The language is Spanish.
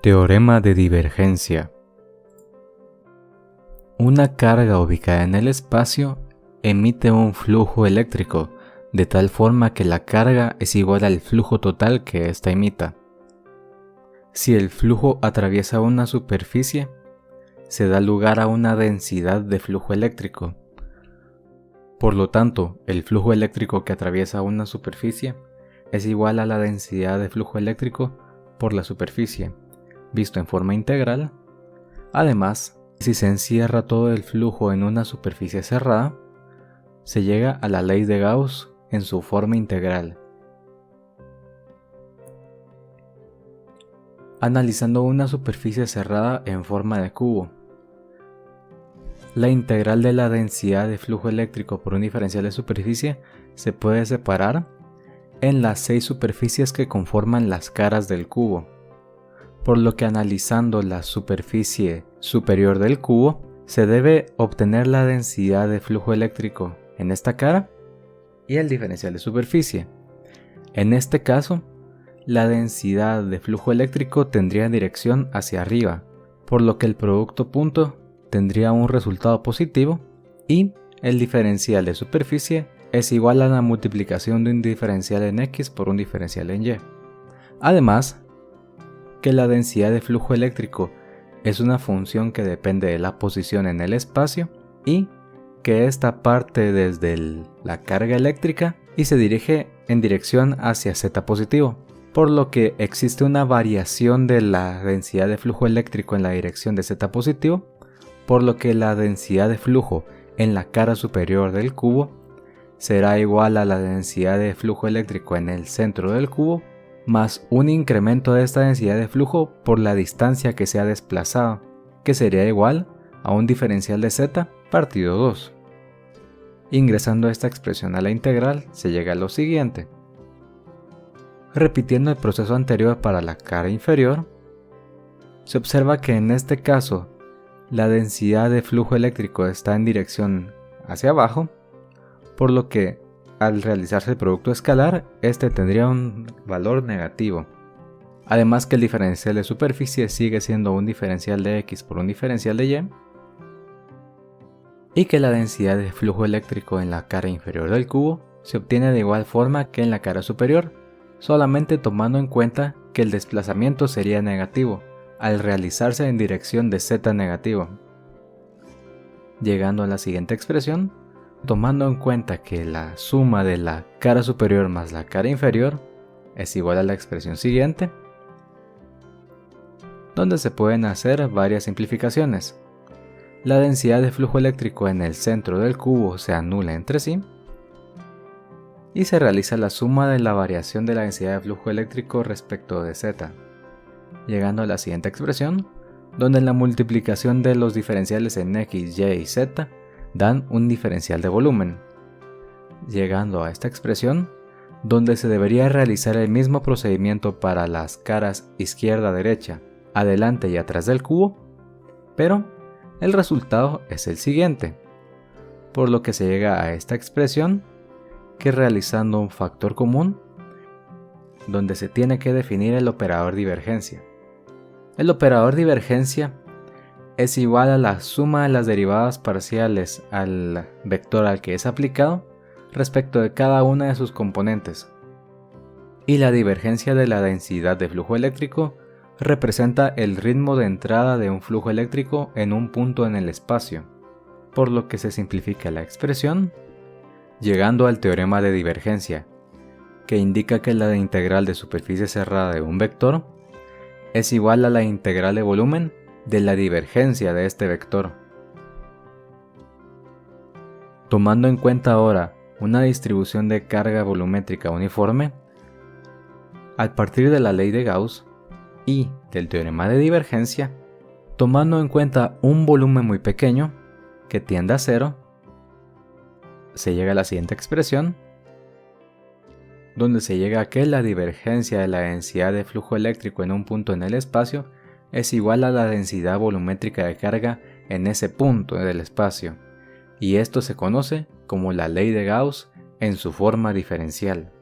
Teorema de divergencia. Una carga ubicada en el espacio emite un flujo eléctrico, de tal forma que la carga es igual al flujo total que ésta imita. Si el flujo atraviesa una superficie, se da lugar a una densidad de flujo eléctrico. Por lo tanto, el flujo eléctrico que atraviesa una superficie es igual a la densidad de flujo eléctrico por la superficie, visto en forma integral. Además, si se encierra todo el flujo en una superficie cerrada, se llega a la ley de Gauss en su forma integral. Analizando una superficie cerrada en forma de cubo, la integral de la densidad de flujo eléctrico por un diferencial de superficie se puede separar en las 6 superficies que conforman las caras del cubo, por lo que analizando la superficie superior del cubo, se debe obtener la densidad de flujo eléctrico en esta cara y el diferencial de superficie. En este caso, la densidad de flujo eléctrico tendría dirección hacia arriba, por lo que el producto punto tendría un resultado positivo y el diferencial de superficie es igual a la multiplicación de un diferencial en X por un diferencial en Y. Además, que la densidad de flujo eléctrico es una función que depende de la posición en el espacio y que ésta parte desde la carga eléctrica y se dirige en dirección hacia Z positivo, por lo que existe una variación de la densidad de flujo eléctrico en la dirección de Z positivo, por lo que la densidad de flujo en la cara superior del cubo será igual a la densidad de flujo eléctrico en el centro del cubo más un incremento de esta densidad de flujo por la distancia que se ha desplazado, que sería igual a un diferencial de Z partido 2. Ingresando esta expresión a la integral se llega a lo siguiente. Repitiendo el proceso anterior para la cara inferior, se observa que en este caso la densidad de flujo eléctrico está en dirección hacia abajo, por lo que al realizarse el producto escalar, este tendría un valor negativo. Además que el diferencial de superficie sigue siendo un diferencial de X por un diferencial de Y, y que la densidad de flujo eléctrico en la cara inferior del cubo se obtiene de igual forma que en la cara superior, solamente tomando en cuenta que el desplazamiento sería negativo, al realizarse en dirección de Z negativo. Llegando a la siguiente expresión, tomando en cuenta que la suma de la cara superior más la cara inferior es igual a la expresión siguiente, donde se pueden hacer varias simplificaciones. La densidad de flujo eléctrico en el centro del cubo se anula entre sí y se realiza la suma de la variación de la densidad de flujo eléctrico respecto de Z, llegando a la siguiente expresión, donde la multiplicación de los diferenciales en X, Y y Z dan un diferencial de volumen, llegando a esta expresión, donde se debería realizar el mismo procedimiento para las caras izquierda, derecha, adelante y atrás del cubo, pero el resultado es el siguiente, por lo que se llega a esta expresión, que realizando un factor común, donde se tiene que definir el operador divergencia. El operador divergencia es igual a la suma de las derivadas parciales al vector al que es aplicado respecto de cada una de sus componentes. Y la divergencia de la densidad de flujo eléctrico representa el ritmo de entrada de un flujo eléctrico en un punto en el espacio, por lo que se simplifica la expresión, llegando al teorema de divergencia, que indica que la integral de superficie cerrada de un vector es igual a la integral de volumen de la divergencia de este vector. Tomando en cuenta ahora una distribución de carga volumétrica uniforme, al partir de la ley de Gauss y del teorema de divergencia, tomando en cuenta un volumen muy pequeño que tiende a cero, se llega a la siguiente expresión, donde se llega a que la divergencia de la densidad de flujo eléctrico en un punto en el espacio es igual a la densidad volumétrica de carga en ese punto del espacio, y esto se conoce como la ley de Gauss en su forma diferencial.